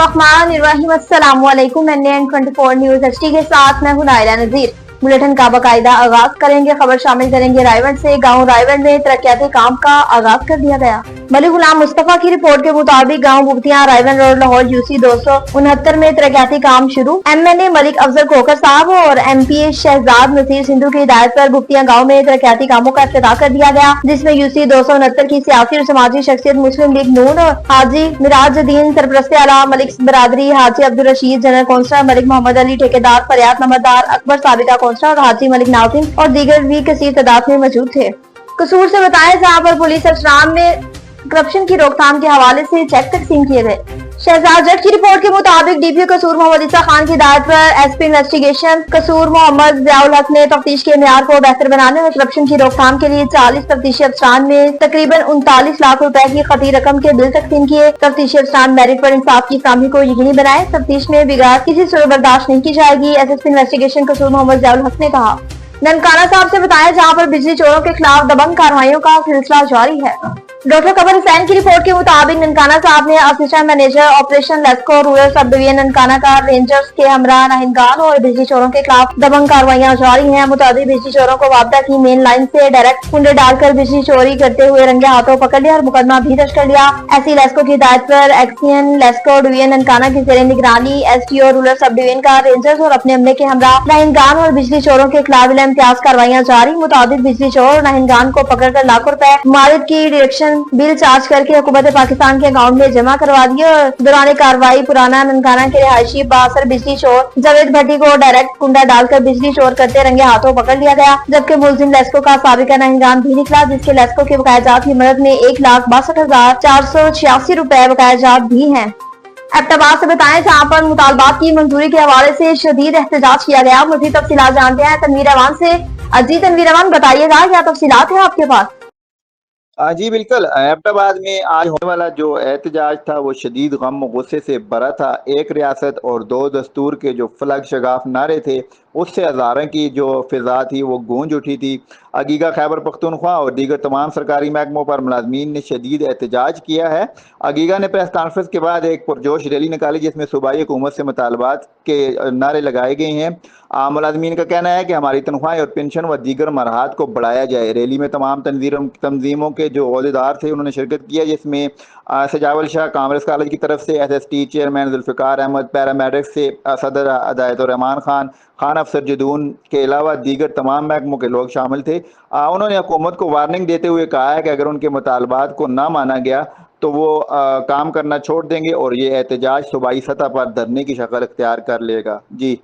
बिस्मिल्लाहिर्रहमानिर्रहीम। अस्सलामुअलैकुम। NN 24 news HD के साथ मैं हूं नायला नजीर। बुलेटिन का बाकायदा आगाज करेंगे। खबर शामिल करेंगे रायवंड से। गांव रायवंड में तरक्याती काम का आगाज कर दिया गया। मलिक गुलाम मुस्तफा की रिपोर्ट के मुताबिक गांव बुगतियां रायवंड रोड लाहौर UC 269 में तरक्याती काम शुरू। MNA मलिक अफजल खोखर साहब और MP शहजाद नसीर सिंधु की हिदायत पर बुगतियां गाँव में तरक्याती कामों का इफ्तिताह कर दिया गया, जिसमें UC 269 की सियासी और समाजी शख्सियत मुस्लिम लीग नून और हाजी मिराजुद्दीन सरपरस्त आला मलिक बरादरी, हाजी अब्दुल रशीद जनरल कौंसलर, मलिक मोहम्मद अली ठेकेदार, फरियाद नंबरदार, अकबर साबिका कौंसलर और हाजी मलिक नाजिम और दीगर भी कसीर तादाद में मौजूद थे। कसूर से बताया जहाँ पर पुलिस अफसरान में करप्शन की रोकथाम के हवाले से चेक तकसीम किए गए। शहजाद जट की रिपोर्ट के मुताबिक DPO कसूर मोहम्मद ईसा खान की हिदायत पर SP इन्वेस्टिगेशन कसूर मोहम्मद ज़ियाउल हक ने तफ्तीश के मेयार को बेहतर बनाने और करप्शन की रोकथाम के लिए 40 तफ्तीशी अफसरान में तकरीबन 39 लाख रुपए की खती रकम के बिल तकसीम किए। तफ्तीशी अफसरान मेरिट पर इंसाफ की फराहमी को यकीनी बनाए। तफ्तीश में बिगाड़ किसी सूरत बर्दाश्त नहीं की जाएगी। SSP इन्वेस्टिगेशन कसूर मोहम्मद ज़ियाउल हक ने कहा। ननकाना साहब से बताया जहाँ पर बिजली चोरों के खिलाफ दबंग कार्रवाइयों का सिलसिला जारी है। डॉक्टर कमर हुसैन की रिपोर्ट के मुताबिक ननकाना साहब ने assistant manager operation LESCO rural sub division Nankana का रेंजर्स के हमरा नाहिनगान और बिजली चोरों के खिलाफ दबंग कार्रवाइयां जारी हैं। मुताबिक बिजली चोरों को वापदा की मेन लाइन से डायरेक्ट कुंडे डालकर बिजली चोरी करते हुए रंगे हाथों पकड़ लिया और मुकदमा भी दर्ज कर लिया। ऐसी लेस्को की हिदायत पर एक्सियन लेस्को डिवीजन ननकाना की जेर निगरानी STO रूरल सब डिवीजन का रेंजर्स और अपने अमले के हमरा नाहिनगान और बिजली चोरों के खिलाफ इम्तियाज कार्रवाइयां जारी। मुताबिक बिजली चोर और नाहिनगान को पकड़कर लाखों रुपए मारिद की डायरेक्शन बिल चार्ज करके हुकूमत पाकिस्तान के अकाउंट में जमा करवा दिए और दौरान कार्रवाई पुराना ननकाना के रिहायशी बासर बिजली चोर जावेद भट्टी को डायरेक्ट कुंडा डालकर बिजली चोर करते रंगे हाथों पकड़ लिया गया, जबकि मुलजिम लेस्को का साबिका नाहिनगान भी निकला, जिसके लेस्को के बकायाजात की मदद में 1,62,486 रुपए बकायाजात भी हैं। एबटाबाद से बताएं जहाँ पर मुतालबात की मंजूरी के हवाले से शदीद एहतजाज किया गया। मज़ीद तफसीलात जानते हैं तनवीर अवान से। जी तनवीर अवान, बताइएगा क्या तफसीलात है आपके पास? जी बिल्कुल। एबटाबाद में आज होने वाला जो एहतजाज था वो शदीद गम और गुस्से से भरा था। एक रियासत और दो दस्तूर के जो फलक शगाफ नारे थे उससे हज़ारों की जो फिजा थी वो गूंज उठी थी। अगीगा खैबर पख्तूनख्वा और दीगर तमाम सरकारी महकमों पर मुलाजमीन ने शदीद एहतजाज किया है। अगीगा ने प्रेस कॉन्फ्रेंस के बाद एक पुरजोश रैली निकाली जिसमें सूबाई हुकूमत से मुतालबात के नारे लगाए गए हैं। मुलाजमीन का कहना है कि हमारी तनख्वाहें और पेंशन व दीगर मराहत को बढ़ाया जाए। रैली में तमाम तंजीमों के जो अहदेदार थे उन्होंने शिरकत किया, जिसमें सजावल शाह कांग्रेस कॉलेज की तरफ से SST chairman Zulfiqar Ahmed, paramedics से सदर हिदायतुर्रहमान खान अफसर जदून के अलावा दीगर तमाम महकमों के लोग शामिल थे। उन्होंने हुकूमत को वार्निंग देते हुए कहा है कि अगर उनके मुतालबात को ना माना गया तो वो काम करना छोड़ देंगे और ये एहतजाज सूबाई सतह पर धरने की शक्ल इख्तियार कर लेगा। जी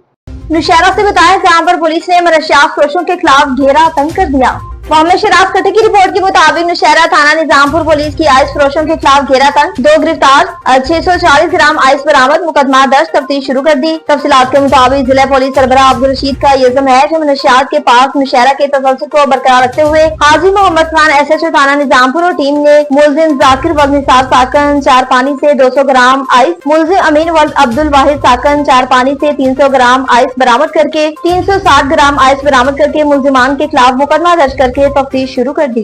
नौशहरा से बताया जहाँ पर पुलिस ने मनशियात फरोशों के खिलाफ घेरा तंग कर दिया। मोहम्मद शराफ कटे की रिपोर्ट के मुताबिक नौशहरा थाना निजामपुर पुलिस की आइस फरोशों के खिलाफ घेरा तंग, 2 गिरफ्तार, 640 ग्राम आइस बरामद, मुकदमा दर्ज, तफ्तीश शुरू कर दी। तफसीलात के मुताबिक जिला पुलिस सरबराह अब्दुल रशीद का ये इल्जाम है कि मनशियात के पास नौशहरा के तसल्सल को बरकरार रखते हुए हाजी मोहम्मद खान SHO थाना निजामपुर और टीम ने मुलजिम जाकिर वल्द निसार साकन चार पानी से 200 ग्राम आइस, मुलजिम अमीन वल्द अब्दुल वाहिद साकन चार पानी से 300 ग्राम आइस बरामद करके 360 ग्राम आइस बरामद करके मुलजिमान के खिलाफ मुकदमा दर्ज करके तफ्तीश शुरू कर दी।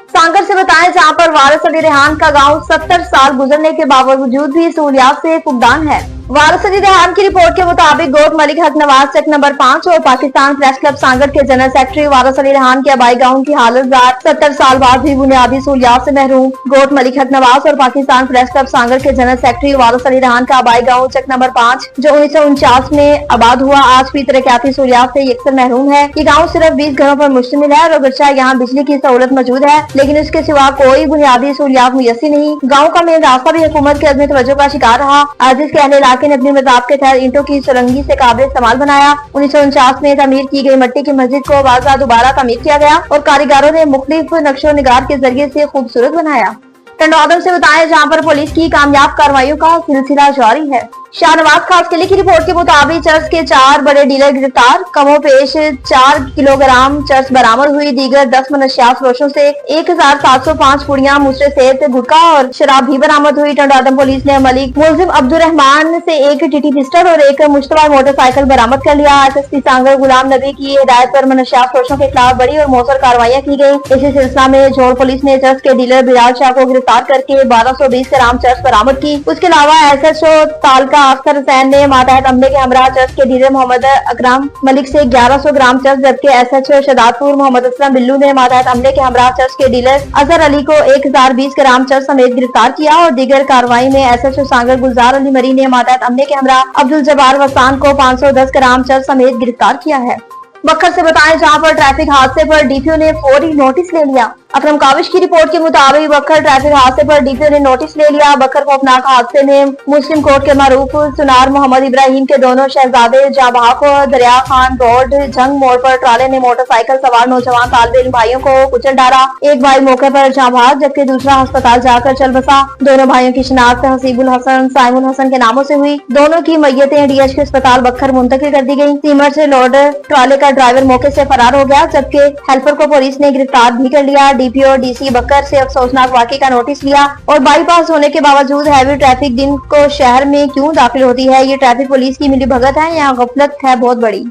सांगर से बताएं जहाँ पर वारिस अली रेहान का गांव 70 साल गुजरने के बावजूद भी सहूलियात से फुकदान है। वारिस अली रेहान की रिपोर्ट के मुताबिक गोट मलिक हक नवाज चेक नंबर 5 और पाकिस्तान प्रेस क्लब सांगट के जनरल सेक्रेटरी वारिस अली रेहान के आबाई गाँव की हालत 70 साल बाद भी बुनियादी सहूलियात से महरूम। गोट मलिक हक नवाज और पाकिस्तान प्रेस क्लब सांगट के जनरल सेक्रेटरी वारिस अली रेहान का आबाई गाँव चेक नंबर 5 जो 1949 में आबाद हुआ आज भी तरक्याती सहूलियात से यकसर महरूम है। ये गाँव सिर्फ 20 घरों पर मुश्तमिल है और अगरचा यहाँ बिजली की सहूलत मौजूद है लेकिन इसके सिवा कोई बुनियादी सहूलियात मुयस्सर नहीं। गाँव का मेन रास्ता भी हुकूमत के अज़्म तवज्जो का शिकार रहा। आज इसके अहले इलाके ने अपने मज़ाब के तहत ईंटों की सुरंगी से काबिल इस्तेमाल बनाया। 1949 में तमीर की गई मट्टी की मस्जिद को बाज़ा दोबारा तमीर किया गया और कारीगरों ने मुख्तलिफ नक्शो निगार के जरिए से खूबसूरत बनाया। टंडौदम से बताया जहाँ पर पुलिस की कामयाब कार्रवाइयों का सिलसिला जारी है। शाहनवाज खास किले की रिपोर्ट के मुताबिक चर्च के 4 बड़े डीलर गिरफ्तार, कमो पेश 4 किलोग्राम चर्च बरामद हुई। दीगर 10 मनशियात फरोशों से 1705 पुड़ियां मुसरे सेब, गुटखा और शराब भी बरामद हुई। टंडौदम पुलिस ने मलिक मुलजिम अब्दुल रहमान से 1 TT पिस्टल और 1 मुश्तबा मोटरसाइकिल बरामद कर लिया। SSP सांगर गुलाम नबी की हिदायत पर मनशियात फरोशों के खिलाफ बड़ी और मौसर कार्रवाइयां की गयी। इसी सिलसिला में झोड़ पुलिस ने चर्च के डीलर बिलाल शाह को गिरफ्तार करके 1220 ग्राम चर्च बरामद की। उसके अलावा SHO तालका मुतलका अख्तर हुसैन ने मातहत अमले के हमरा चर्च के डीलर मोहम्मद अकरम मलिक से 1100 ग्राम चर्च, जबकि SHO शदादपुर मोहम्मद असलम बिल्लू ने मातहत अमले के हमरा चर्च के डीलर अजहर अली को 1020 ग्राम चर्च समेत गिरफ्तार किया। और दीगर कार्रवाई में SHO सांगर गुलजार अली मरी ने मातहत अमले के हमरा अब्दुल जब्बार वसान को 510 ग्राम चर्च समेत गिरफ्तार किया है। बक्खर से बताएं, जहां पर ट्रैफिक हादसे पर DPO ने फौरी नोटिस ले लिया। अकरम काविश की रिपोर्ट के मुताबिक बक्खर ट्रैफिक हादसे पर DPO ने नोटिस ले लिया। बक्खर खौफनाक हादसे में मुस्लिम कोर्ट के मारूफ सुनार मोहम्मद इब्राहिम के दोनों शहजादे जहां को दरिया खान रोड जंग मोड़ पर ट्राले ने मोटरसाइकिल सवार नौजवान तालिब इल्म भाइयों को कुचल डाला। एक भाई मौके पर जहां जबकि दूसरा अस्पताल जाकर चल बसा। दोनों भाइयों की शिनाख्त हसीबुल हसन साइमुल हसन के नामों से हुई। दोनों की मैयतें DHQ अस्पताल बक्खर मुंतकिल कर दी गयी। सीमर से लोड ट्राले का ड्राइवर मौके से फरार हो गया, जबकि हेल्पर को पुलिस ने गिरफ्तार भी कर लिया। DPO DC बक्कर से अफसोसनाक वाकये का नोटिस लिया और बाईपास होने के बावजूद हैवी ट्रैफिक दिन को शहर में क्यों दाखिल होती है, ये ट्रैफिक पुलिस की मिली भगत है या गफलत है बहुत बड़ी।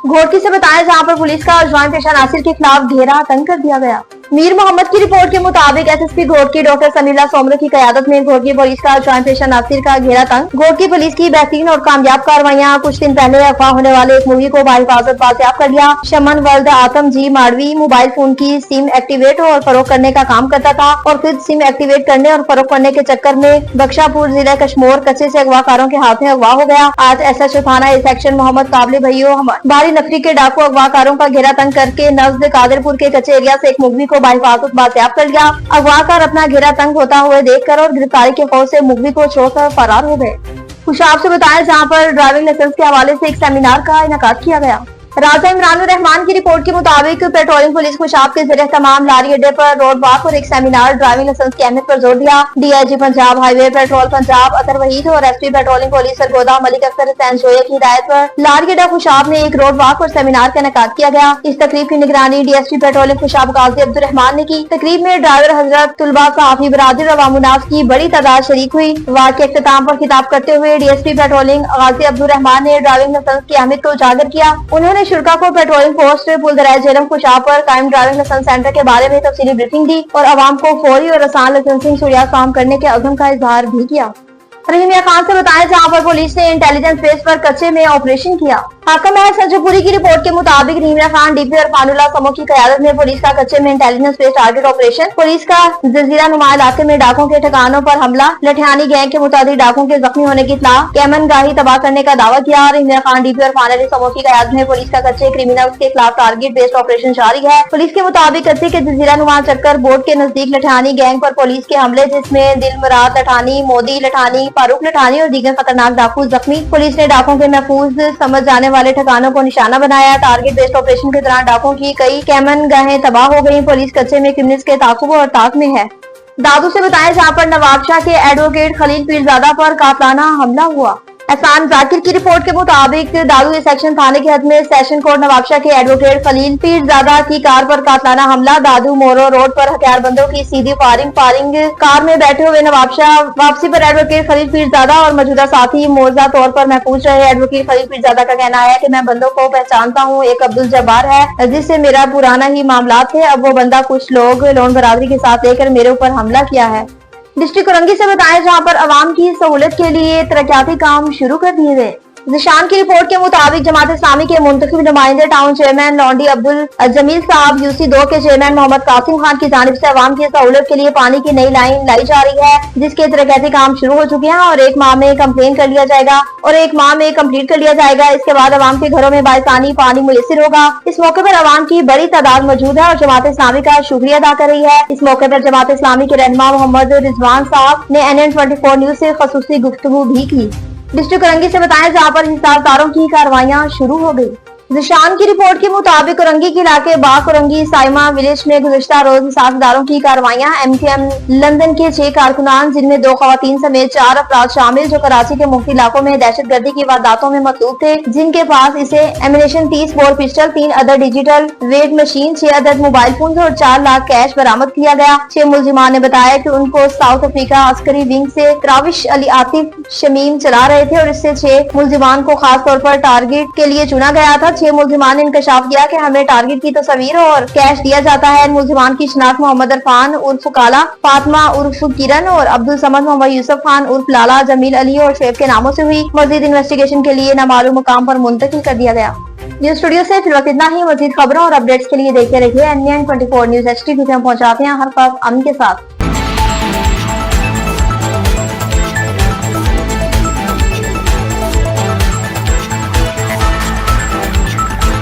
घोड़की से बताया, जहां पर पुलिस का अजवाइन पेशा नासिर के खिलाफ घेरा तंग कर दिया गया। मीर मोहम्मद की रिपोर्ट के मुताबिक SSP घोड़की डॉक्टर समीला सोमरो की क़यादत में घोड़की पुलिस का अजवाइन पेशा नासिर का घेरा तंग। घोड़की पुलिस की बेहतरीन और कामयाब कार्रवाइयां। कुछ दिन पहले अगवा होने वाले एक मुर्गी को बाहिफाजत बाजियाब कर लिया। शमन वल्द आतम जी माड़वी मोबाइल फोन की सिम एक्टिवेट और फरोख करने का काम करता था और खुद सिम एक्टिवेट करने और फरोख करने के चक्कर में बख्शापुर जिला कश्मीर कच्चे से अगवाकारों के हाथ में अगवा हो गया। आज SHO थाना ए सेक्शन मोहम्मद काबले भैयो भारी नफरी के डाकू अगवाकारों का घेरा तंग करके नज़द कादिरपुर के कच्चे एरिया से एक मुर्गी को बाहिफाजत बाजियाब कर लिया। अगवाकार अपना घेरा तंग होता हुए देखकर और गिरफ्तारी के खौफ से मुर्गी को छोड़कर फरार हो गए। खुशाब से बताया, जहां पर ड्राइविंग लाइसेंस के हवाले से एक सेमिनार का इनेकाद किया गया। राजा इमरान रहमान की रिपोर्ट के मुताबिक पेट्रोलिंग पुलिस खुशाब के ज़रिए तमाम लारी अड्डे पर रोड वॉक और एक सेमिनार ड्राइविंग लाइसेंस की अहमियत पर जोर दिया। DIG Punjab highway patrol Punjab Athar Waheed और SP patrolling police Sargodha Malik Akhtar Hussain Joya की हिदायत पर लारी अड्डा खुशाब में एक रोड वॉक और सेमिनार का इनेकाद किया गया। इस तकरीब की निगरानी DSP पेट्रोलिंग खुशाब गाजी अब्दुल रहमान ने की। तकरीब में ड्राइवर हजरत तुलबा सहाफी बरादर अवामुनास की बड़ी तादाद शरीक हुई। वाक़ के इख्तिताम पर खिताब करते हुए DSP पेट्रोलिंग गाजी अब्दुल रहमान ने ड्राइविंग लाइसेंस की अहमियत को उजागर किया। उन्होंने शुरा को पेट्रोलिंग पोस्ट पुलदराय जेलम खुशाब पर कायम ड्राइविंग लाइसेंस सेंटर के बारे में तफसीली ब्रीफिंग दी और आवाम को फौरी और आसान लाइसेंसिंग सहूलियात फराहम करने के अज़्म का इजहार भी किया। रहीम मियां खान से बताया, जहां पर पुलिस ने इंटेलिजेंस बेस पर कच्चे में ऑपरेशन किया। हाकम है संजूपुरी की रिपोर्ट के मुताबिक रहीम मियां खान DP और फानुल्लाह समो की क़यादत में पुलिस का कच्चे में intelligence base target operation. Police का जजीरा नुमा इलाके में डाकों के ठिकानों पर हमला। लठियानी गैंग के मुताबिक डाकों के जख्मी होने की इत्तला। कैमन गाही तबाह करने का दावा किया। रहीम मियां खान DP और फानुल्लाह समो की क़यादत में पुलिस का कच्चे क्रिमिनल्स के खिलाफ टारगेट बेस्ड ऑपरेशन जारी है। पुलिस के मुताबिक कच्चे के जजीरा नुमा चक्कर बोर्ड के नजदीक लठियानी गैंग पर पुलिस के हमले, जिसमें दिल मुराद लठानी, मोदी लठानी, फारूक लठानी और दीगर खतरनाक डाकू जख्मी। पुलिस ने डाकों के महफूज समझ जाने वाले ठिकानों को निशाना बनाया। टारगेट बेस्ड ऑपरेशन के दौरान डाकों की कई कैमन गाहें तबाह हो गयी। पुलिस कच्चे में क्रिमिनल्स के ताकुब और ताक में है। दादू से बताया, जहां पर नवाबशाह के एडवोकेट खलील पीरजादा पर कातलाना हमला हुआ। एहसान जाकिर की रिपोर्ट के मुताबिक दादू सेक्शन थाने के हद में सेशन कोर्ट नवाबशाह के एडवोकेट खलील पीरजादा की कार पर कातलाना हमला। दादू मोरो रोड पर हथियारबंदों की सीधी फायरिंग। कार में बैठे हुए नवाबशाह वापसी पर एडवोकेट खलील पीरजादा और मौजूदा साथी मोजा तौर पर महफूज रहे। एडवोकेट खलील पीरजादा का कहना है कि मैं बंदों को पहचानता हूँ। एक अब्दुल जब्बार है जिससे मेरा पुराना ही मामला थे। अब वो बंदा कुछ लोग लोन बरादरी के साथ लेकर मेरे ऊपर हमला किया है। डिस्ट्रिक्ट कुरंगी से बताया, जहां पर आवाम की सहूलत के लिए तरक्याती काम शुरू कर दिए गए। जिशान की रिपोर्ट के मुताबिक जमात इस्लामी के मुंतखब नुमाइंदे टाउन चेयरमैन लॉन्डी अब्दुल जमील साहब UC2 के चेयरमैन मोहम्मद कासिम खान की जानिब से आवाम की सहूलत के लिए पानी की नई लाइन लाई जा रही है, जिसके तरक्याती काम शुरू हो चुके हैं और 1 माह में कंप्लेन कर लिया जाएगा और 1 माह में कंप्लीट कर लिया जाएगा। इसके बाद आवाम के घरों में बाइसानी पानी मुयस्सर होगा। इस मौके पर आवाम की बड़ी तादाद मौजूद है और जमात इस्लामी का शुक्रिया अदा कर रही है। इस मौके पर जमात इस्लामी के रहनुमा मोहम्मद रिजवान साहब ने NN24 न्यूज से खसूसी गुफ्तगू भी की। डिस्ट्रिक्ट कुरंगी से बताया, जहां पर हिसाबदारों की कार्रवाइयां शुरू हो गई। जिशान की रिपोर्ट के मुताबिक कुरंगी के इलाके बाग कुरंगी साइमा विलेज में गुज़श्ता रोज हिसाबदारों की कार्रवाइयां। MKM लंदन के 6 कारकुनान, जिनमें 2 खवातीन समेत 4 अफराद शामिल, जो कराची के मुख्तलिफ इलाकों में दहशतगर्दी की वारदातों में मतलूब थे, जिनके पास इसे एमिनेशन 30 बोर पिस्टल, 3 अदद डिजिटल वेट मशीन, 6 अदद मोबाइल फोन और 4 लाख कैश बरामद किया गया। 6 मुलजिमान ने बताया कि उनको साउथ अफ्रीका अस्करी विंग से त्राविश अली आतिफ शमीम चला रहे थे और इससे 6 मुलजिमान को खास तौर पर टारगेट के लिए चुना गया था, 6 मुलजिमान ने इंकशाफ किया कि हमें टारगेट की तस्वीर और कैश दिया जाता है। इन मुलजिमान की शनाख्त मोहम्मद इरफान उर्फ काला, फातिमा उर्फ किरण और अब्दुल समद मोहम्मद यूसुफ खान उर्फ लाला, जमील अली और शेब के नामों से हुई। मजीद इन्वेस्टिगेशन के लिए नामालूम मुकाम पर मुंतकिल कर दिया गया। न्यूज स्टूडियो से फिर वक्त इतना ही। मजीद खबरों और अपडेट्स के लिए देखते रहिए NN24 न्यूज HD। हम पहुंचाते हैं हर वक्त अमन के साथ।